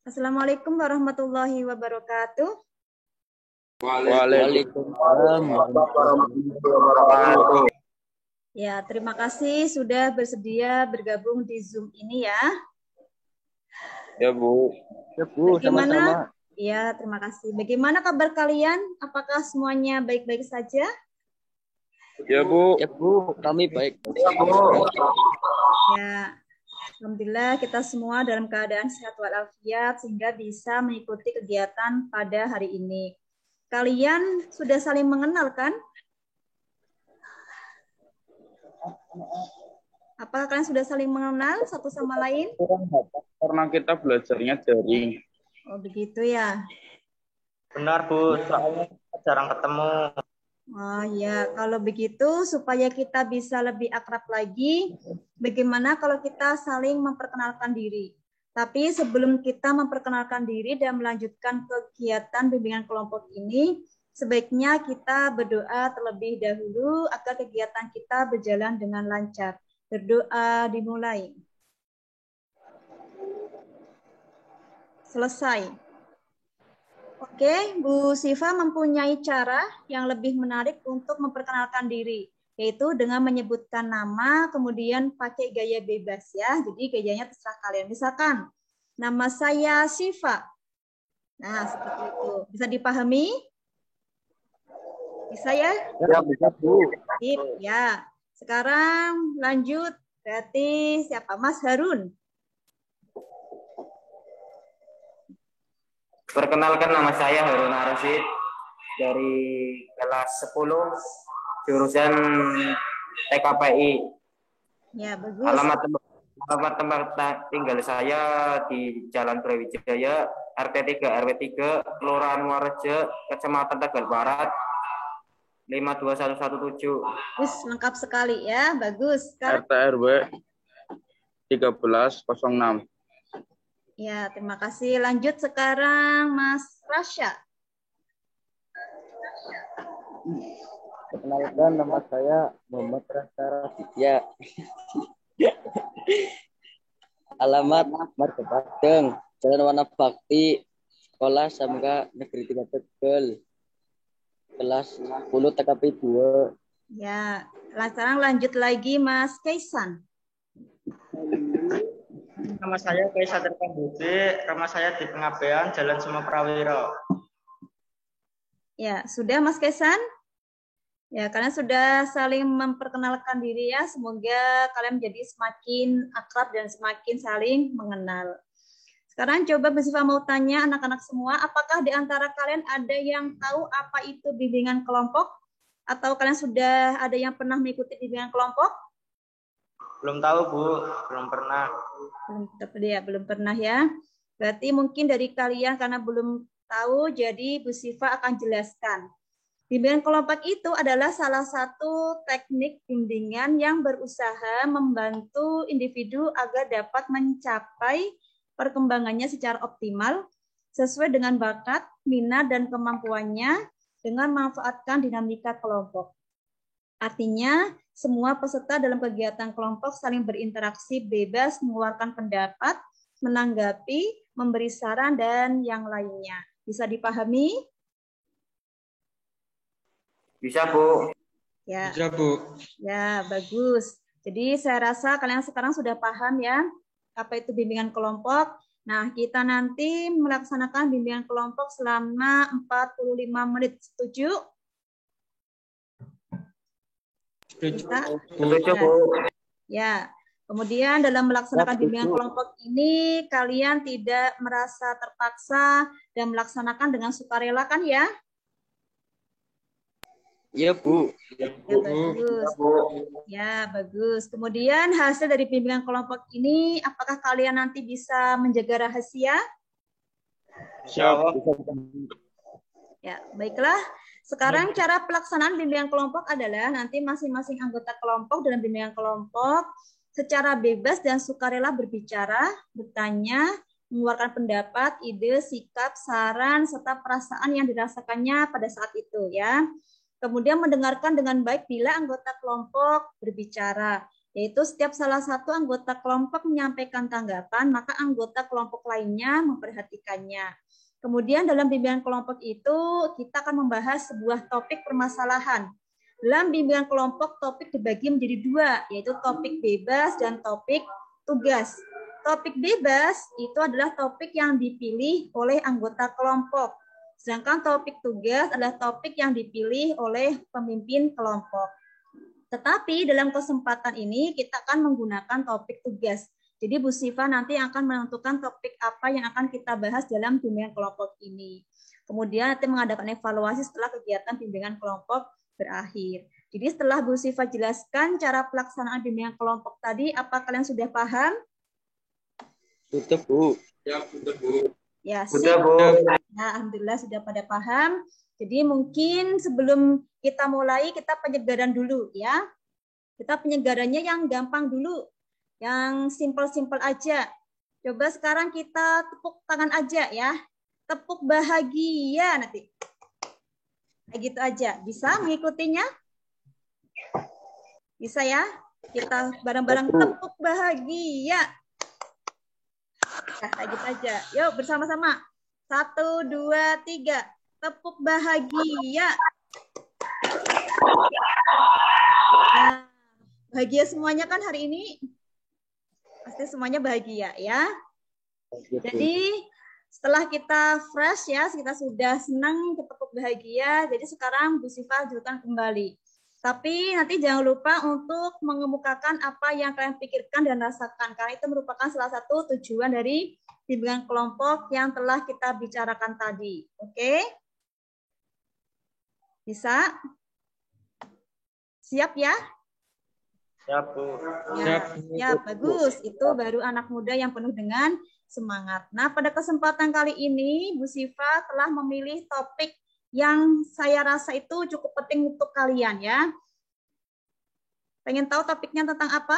Assalamualaikum warahmatullahi wabarakatuh. Waalaikumsalam warahmatullahi wabarakatuh. Ya, terima kasih sudah bersedia bergabung di Zoom ini ya. Ya Bu. Ya Bu, sama-sama. Ya, terima kasih. Bagaimana kabar kalian? Apakah semuanya baik-baik saja? Ya Bu. Ya Bu, kami baik. Ya Bu. Ya, alhamdulillah kita semua dalam keadaan sehat walafiat sehingga bisa mengikuti kegiatan pada hari ini. Kalian sudah saling mengenal kan? Apakah kalian sudah saling mengenal satu sama lain? Karena kita belajarnya daring. Oh, begitu ya. Benar Bu, soalnya jarang ketemu. Oh ya, kalau begitu supaya kita bisa lebih akrab lagi, bagaimana kalau kita saling memperkenalkan diri? Tapi sebelum kita memperkenalkan diri dan melanjutkan kegiatan bimbingan kelompok ini, sebaiknya kita berdoa terlebih dahulu agar kegiatan kita berjalan dengan lancar. Berdoa dimulai. Selesai. Oke, Bu Siva mempunyai cara yang lebih menarik untuk memperkenalkan diri, yaitu dengan menyebutkan nama, kemudian pakai gaya bebas ya. Jadi gayanya terserah kalian. Misalkan, nama saya Siva. Nah, seperti itu. Bisa dipahami? Bisa ya? Ya, bisa Bu. Sip, ya. Sekarang lanjut. Berarti siapa? Mas Harun. Perkenalkan, nama saya Harun Arsyid dari kelas 10 jurusan TKPI. Ya, bagus. Alamat tempat tinggal saya di Jalan Brawijaya, RT 3 RW 3, Kelurahan Muarejo, Kecamatan Tegal Barat, 52117. Wis, lengkap sekali ya, bagus. Sekarang RT RW 1306. ya, terima kasih. Lanjut sekarang Mas Rasya. Perkenalkan, nama saya Muhammad Rasya Raditya. Alamat Marga Padang, Jalan Warna Bakti, Sekolah SMK Negeri 3 Tegal, kelas 10 TKP 2. Ya, sekarang lanjut lagi Mas Kaisan. Nama saya Kaisar Terkambusi, rumah saya di Pengabean, Jalan Suma Prawiro. Ya, sudah Mas Kaisan? Ya, kalian sudah saling memperkenalkan diri ya. Semoga kalian menjadi semakin akrab dan semakin saling mengenal. Sekarang coba Bu Siva mau tanya anak-anak semua, apakah di antara kalian ada yang tahu apa itu bimbingan kelompok? Atau kalian sudah ada yang pernah mengikuti bimbingan kelompok? Belum tahu Bu, belum pernah. Belum pernah ya. Berarti mungkin dari kalian karena belum tahu, jadi Bu Siva akan jelaskan. Bimbingan kelompok itu adalah salah satu teknik bimbingan yang berusaha membantu individu agar dapat mencapai perkembangannya secara optimal sesuai dengan bakat, minat, dan kemampuannya dengan memanfaatkan dinamika kelompok. Artinya, semua peserta dalam kegiatan kelompok saling berinteraksi bebas, mengeluarkan pendapat, menanggapi, memberi saran, dan yang lainnya. Bisa dipahami? Bisa Bu. Ya. Bisa Bu. Ya, bagus. Jadi saya rasa kalian sekarang sudah paham ya apa itu bimbingan kelompok. Nah, kita nanti melaksanakan bimbingan kelompok selama 45 menit. Setuju? Setuju Bu. Ya. Kemudian dalam melaksanakan bimbingan kelompok ini kalian tidak merasa terpaksa dan melaksanakan dengan sukarela kan ya? Iya Bu. Ya, bagus. Ya, bagus. Kemudian hasil dari bimbingan kelompok ini, apakah kalian nanti bisa menjaga rahasia? Siap. Ya, baiklah. Sekarang cara pelaksanaan bimbingan kelompok adalah nanti masing-masing anggota kelompok dalam bimbingan kelompok secara bebas dan sukarela berbicara, bertanya, mengeluarkan pendapat, ide, sikap, saran, serta perasaan yang dirasakannya pada saat itu ya. Kemudian mendengarkan dengan baik bila anggota kelompok berbicara, yaitu setiap salah satu anggota kelompok menyampaikan tanggapan, maka anggota kelompok lainnya memperhatikannya. Kemudian dalam bimbingan kelompok itu kita akan membahas sebuah topik permasalahan. Dalam bimbingan kelompok topik dibagi menjadi dua, yaitu topik bebas dan topik tugas. Topik bebas itu adalah topik yang dipilih oleh anggota kelompok. Sedangkan topik tugas adalah topik yang dipilih oleh pemimpin kelompok. Tetapi dalam kesempatan ini kita akan menggunakan topik tugas. Jadi Bu Siva nanti akan menentukan topik apa yang akan kita bahas dalam bimbingan kelompok ini. Kemudian nanti mengadakan evaluasi setelah kegiatan bimbingan kelompok berakhir. Jadi setelah Bu Siva jelaskan cara pelaksanaan bimbingan kelompok tadi, apa kalian sudah paham? Sudah, Bu. Ya, sudah, Bu. Ya, Sudah, Bu. Nah, alhamdulillah sudah pada paham. Jadi mungkin sebelum kita mulai, kita penyegaran dulu ya. Kita penyegarannya yang gampang dulu, yang simpel-simpel aja. Coba sekarang kita tepuk tangan aja ya. Tepuk bahagia nanti. Kayak gitu aja. Bisa mengikutinya? Bisa ya? Kita bareng-bareng tepuk bahagia. Nah, kayak gitu aja. Yuk bersama-sama. 1, 2, 3. Tepuk bahagia. Nah, bahagia semuanya kan hari ini? Pasti semuanya bahagia ya. Jadi setelah kita fresh ya, kita sudah senang, tepuk bahagia. Jadi sekarang Bu Siva ajukan kembali. Tapi nanti jangan lupa untuk mengemukakan apa yang kalian pikirkan dan rasakan. Karena itu merupakan salah satu tujuan dari bimbingan kelompok yang telah kita bicarakan tadi. Oke? Bisa? Siap ya? Siap, Bu. Ya, bagus. Itu baru anak muda yang penuh dengan semangat. Nah, pada kesempatan kali ini, Bu Siva telah memilih topik yang saya rasa itu cukup penting untuk kalian ya. Pengen tahu topiknya tentang apa?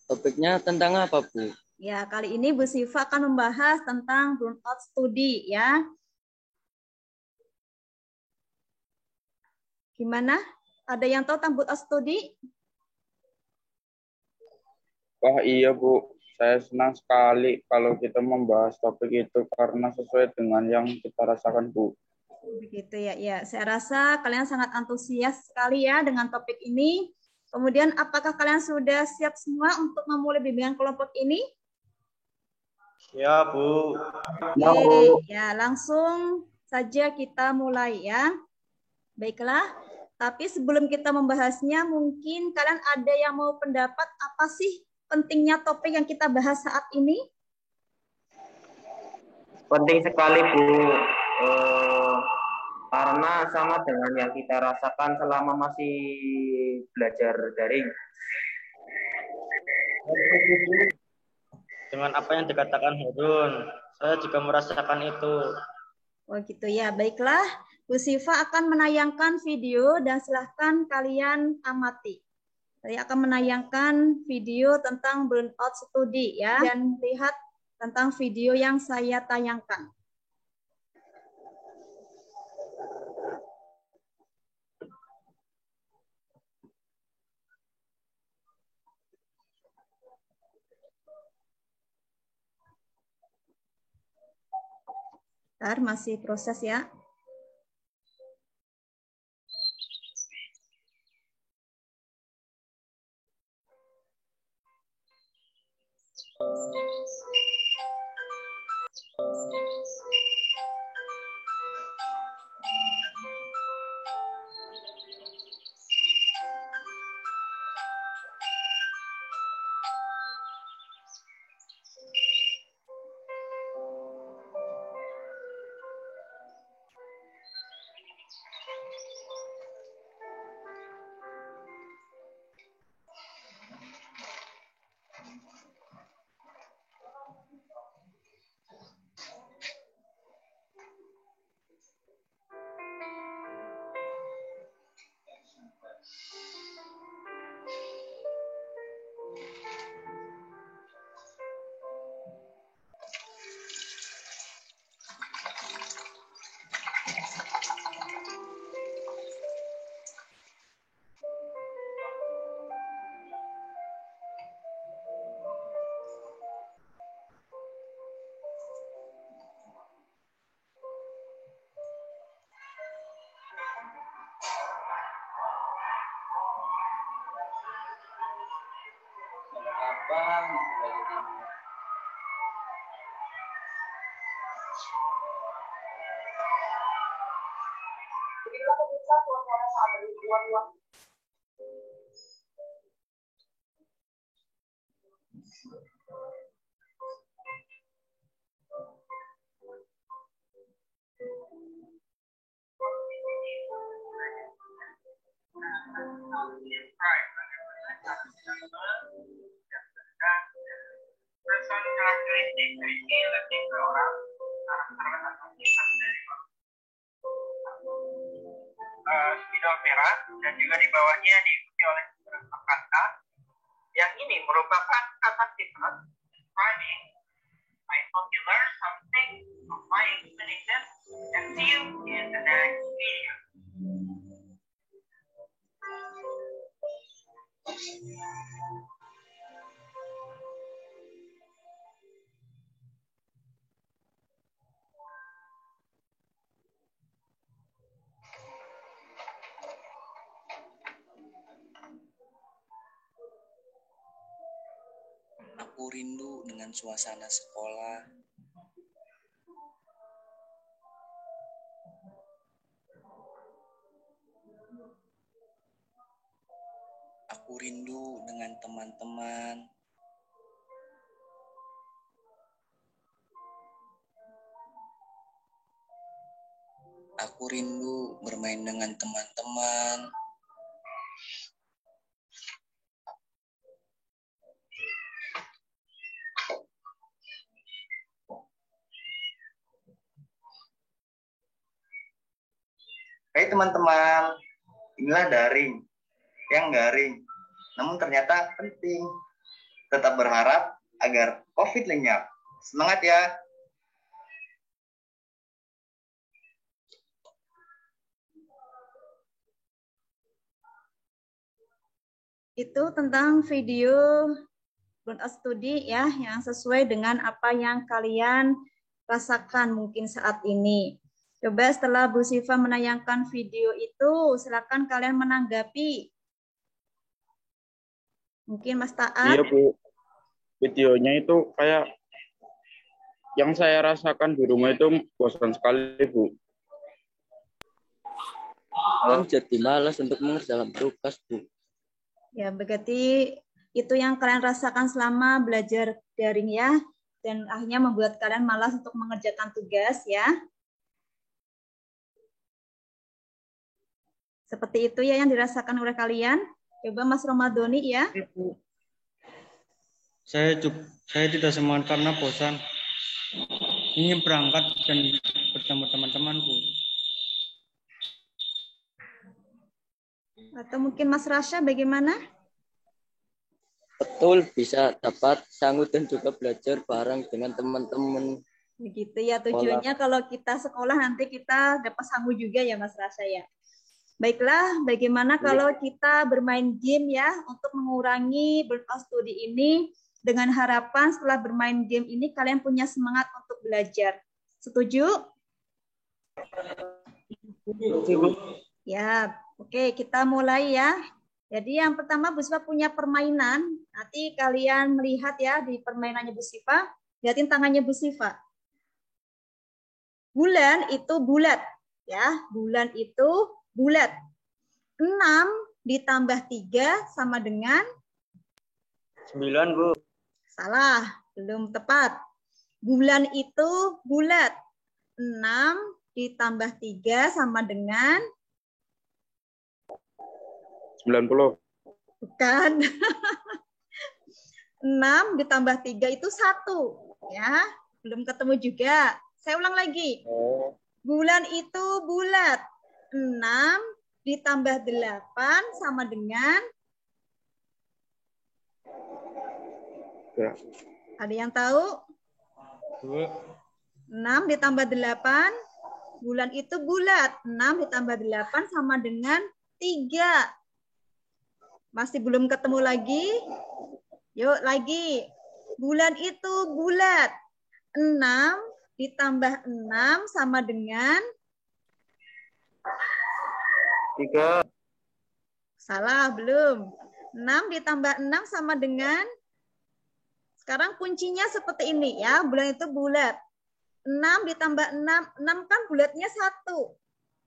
Topiknya tentang apa, Bu? Ya, kali ini Bu Siva akan membahas tentang burnout study ya. Gimana? Ada yang tahu tentang burnout study? Wah iya Bu, saya senang sekali kalau kita membahas topik itu karena sesuai dengan yang kita rasakan Bu. Begitu ya, ya. Saya rasa kalian sangat antusias sekali ya dengan topik ini. Kemudian apakah kalian sudah siap semua untuk memulai bimbingan kelompok ini? Ya, Bu. Oke, ya langsung saja kita mulai ya. Baiklah, tapi sebelum kita membahasnya, mungkin kalian ada yang mau pendapat apa sih pentingnya topik yang kita bahas saat ini? Penting sekali, Bu. Karena sama dengan yang kita rasakan selama masih belajar daring. Dengan apa yang dikatakan Harun, saya juga merasakan itu. Oh gitu ya, baiklah. Bu Siva akan menayangkan video dan silahkan kalian amati. Saya akan menayangkan video tentang burnout study ya, dan lihat tentang video yang saya tayangkan. Bentar, masih proses ya. Spidol merah dan juga di bawahnya diikuti oleh beberapa kata. Yang ini merupakan kata sifat describing. I hope you learn something from my explanation and see you in the next video. Aku rindu dengan suasana sekolah. Aku rindu dengan teman-teman. Aku rindu bermain dengan teman-teman. Hai teman-teman, inilah daring yang garing, namun ternyata penting. Tetap berharap agar COVID lenyap. Semangat ya! Itu tentang video burnout study ya, yang sesuai dengan apa yang kalian rasakan mungkin saat ini. Coba setelah Bu Siva menayangkan video itu, silakan kalian menanggapi. Mungkin Mas Taat. Iya Bu, videonya itu kayak yang saya rasakan di rumah itu bosan sekali Bu. Kan jadi malas untuk mengerjakan tugas, Bu. Ya, berarti itu yang kalian rasakan selama belajar daring ya, dan akhirnya membuat kalian malas untuk mengerjakan tugas ya. Seperti itu ya yang dirasakan oleh kalian. Coba Mas Romadhoni ya. Saya tidak semangat karena bosan. Ingin berangkat dan bertemu teman-temanku. Atau mungkin Mas Rasya bagaimana? Betul, bisa dapat sanggup dan juga belajar bareng dengan teman-teman. Begitu ya tujuannya kalau kita sekolah nanti kita dapat sanggup juga ya Mas Rasya ya. Baiklah, bagaimana kalau kita bermain game ya untuk mengurangi burnout studi ini dengan harapan setelah bermain game ini kalian punya semangat untuk belajar. Setuju? Ya, oke kita mulai ya. Jadi yang pertama Bu Siva punya permainan. Nanti kalian melihat ya di permainannya Bu Siva. Lihatin tangannya Bu Siva. Bulan itu bulat. Ya, bulan itu bulat. 6 ditambah 3 sama dengan 9 Bu. Salah, belum tepat. Bulan itu bulat. 6 ditambah 3 sama dengan 90. Bukan. 6 ditambah 3 itu 1. Ya, belum ketemu juga. Saya ulang lagi. Bulan itu bulat. 6 ditambah 8 sama dengan Ya. Ada yang tahu? 6 ditambah 8, bulan itu bulat. 6 ditambah 8 sama dengan 3. Masih belum ketemu lagi? Yuk lagi. Bulan itu bulat. 6 ditambah 6 sama dengan 3. Salah, belum. 6 ditambah 6 sama dengan Sekarang kuncinya seperti ini ya, bulan itu bulat. 6 ditambah 6 kan bulatnya 1.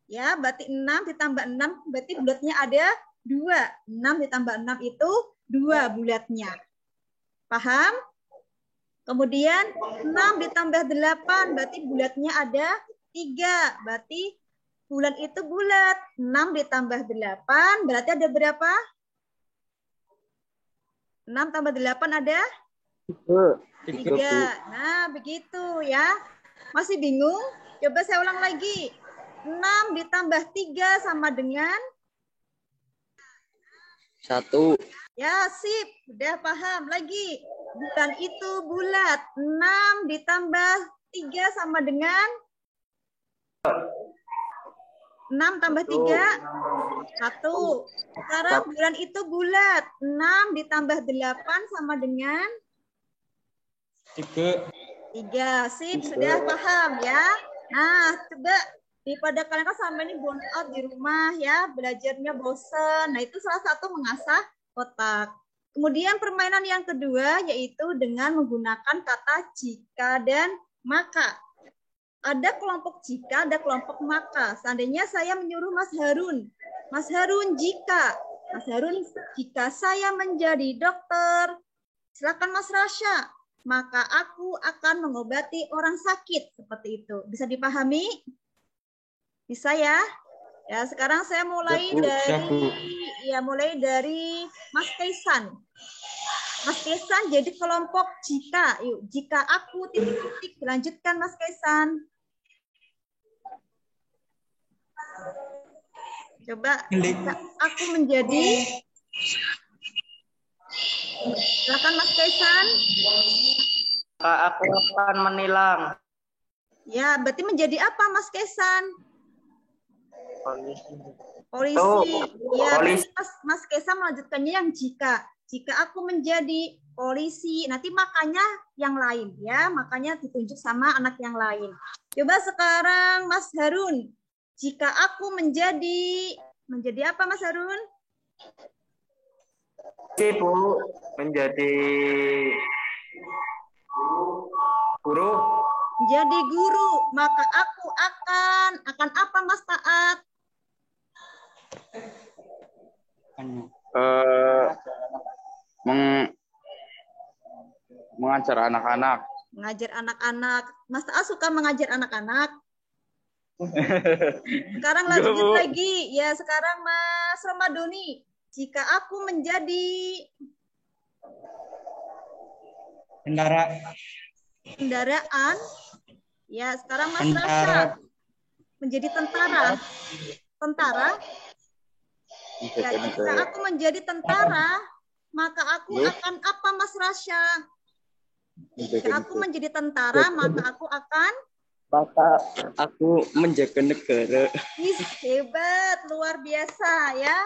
Ya, berarti 6 ditambah 6 berarti bulatnya ada 2. 6 ditambah 6 itu 2 bulatnya. Paham? Kemudian 6 ditambah 8 berarti bulatnya ada 3. Berarti bulan itu bulat. 6 ditambah 8 berarti ada berapa? 6 tambah 8 ada? 3. Nah, begitu ya. Masih bingung? Coba saya ulang lagi. 6 ditambah 3 sama dengan? 1. Ya, sip. Udah paham. Lagi. Bulan itu bulat. 6 ditambah 3 sama dengan? 6 tambah 3? 1. Sekarang bulan itu bulat. 6 ditambah 8 sama dengan? 3. 3. Sip, sudah paham ya. Nah, coba daripada kalian kan sama ini burn out di rumah ya, belajarnya bosen. Nah, itu salah satu mengasah otak. Kemudian permainan yang kedua yaitu dengan menggunakan kata jika dan maka. Ada kelompok jika, ada kelompok maka. Seandainya saya menyuruh Mas Harun. Mas Harun, jika saya menjadi dokter, silakan Mas Rasya, maka aku akan mengobati orang sakit. Seperti itu. Bisa dipahami? Bisa ya? Ya, sekarang saya mulai dari Mas Kaisan. Mas Kaisan jadi kelompok jika. Yuk, jika aku titik-titik. Dilanjutkan Mas Kaisan. Coba jika aku menjadi. Silakan Mas Kaisan. Aku akan menilang. Ya, berarti menjadi apa Mas Kaisan? Polisi. Ya, Mas Kaisan melanjutkannya yang jika. Jika aku menjadi polisi, nanti makanya yang lain ya, makanya ditunjuk sama anak yang lain. Coba sekarang Mas Harun. Jika aku menjadi apa Mas Harun? Bu, menjadi guru. Menjadi guru, maka aku akan apa Mas Taat? Mengajar anak-anak. Mengajar anak-anak. Mas Taat suka mengajar anak-anak? Sekarang lanjut lagi. Ya, sekarang Mas Ramadoni. Jika aku menjadi kendaraan. Ya, sekarang Mas Rasya. Menjadi tentara. Ya, jika aku menjadi tentara, maka aku akan apa Mas Rasya? Jika aku menjadi tentara, maka aku akan? Maka aku menjaga negara. Hebat, luar biasa ya.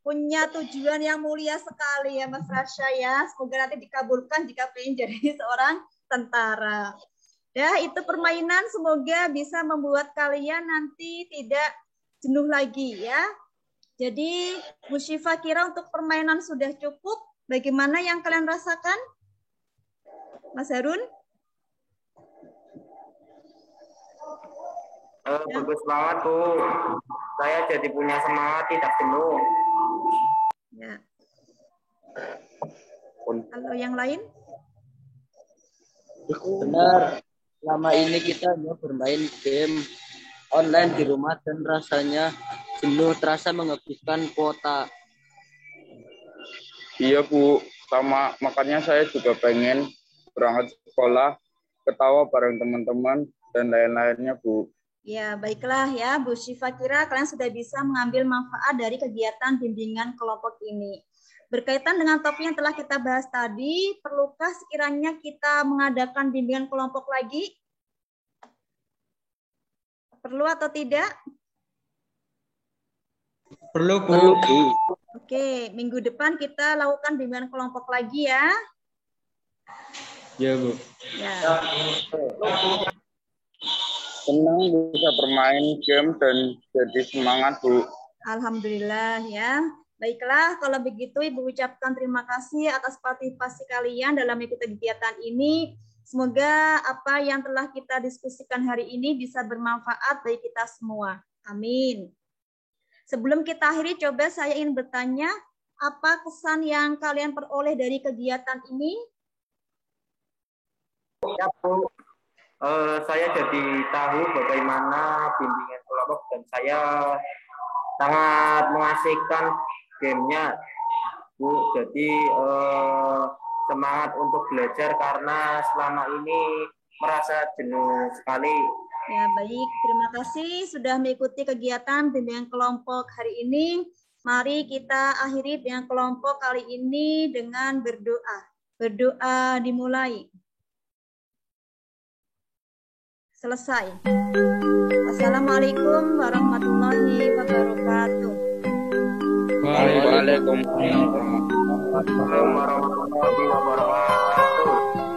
Punya tujuan yang mulia sekali ya Mas Rasya ya. Semoga nanti dikabulkan jika pengen jadi seorang tentara. Ya, itu permainan semoga bisa membuat kalian nanti tidak jenuh lagi ya. Jadi Bu Syifa kira untuk permainan sudah cukup. Bagaimana yang kalian rasakan? Mas Harun? Bagus banget Bu. Saya jadi punya semangat, tidak jenuh. Ya. Kalau yang lain? Benar. Selama ini kita hanya bermain game online di rumah dan rasanya jenuh, terasa menghabiskan kuota. Iya Bu, sama makanya saya juga pengen berangkat sekolah, ketawa bareng teman-teman dan lain-lainnya Bu. Ya, baiklah ya Bu Syifa kira kalian sudah bisa mengambil manfaat dari kegiatan bimbingan kelompok ini. Berkaitan dengan topik yang telah kita bahas tadi, perlukah sekiranya kita mengadakan bimbingan kelompok lagi? Perlu atau tidak? Perlu, Bu. Oke, minggu depan kita lakukan bimbingan kelompok lagi ya. Ya, Bu. Ya. Senang bisa bermain game dan jadi semangat Bu. Alhamdulillah ya. Baiklah, kalau begitu Ibu ucapkan terima kasih atas partisipasi kalian dalam mengikuti kegiatan ini. Semoga apa yang telah kita diskusikan hari ini bisa bermanfaat bagi kita semua. Amin. Sebelum kita akhiri, coba saya ingin bertanya, apa kesan yang kalian peroleh dari kegiatan ini? Ya, Bu. Saya jadi tahu bagaimana bimbingan kelompok dan saya sangat mengasihkan gamenya, Bu. Jadi semangat untuk belajar karena selama ini merasa jenuh sekali. Ya, baik. Terima kasih sudah mengikuti kegiatan bimbingan kelompok hari ini. Mari kita akhiri dengan kelompok kali ini dengan berdoa. Berdoa dimulai. Selesai. Assalamualaikum warahmatullahi wabarakatuh. Waalaikumsalam. Warahmatullahi wabarakatuh.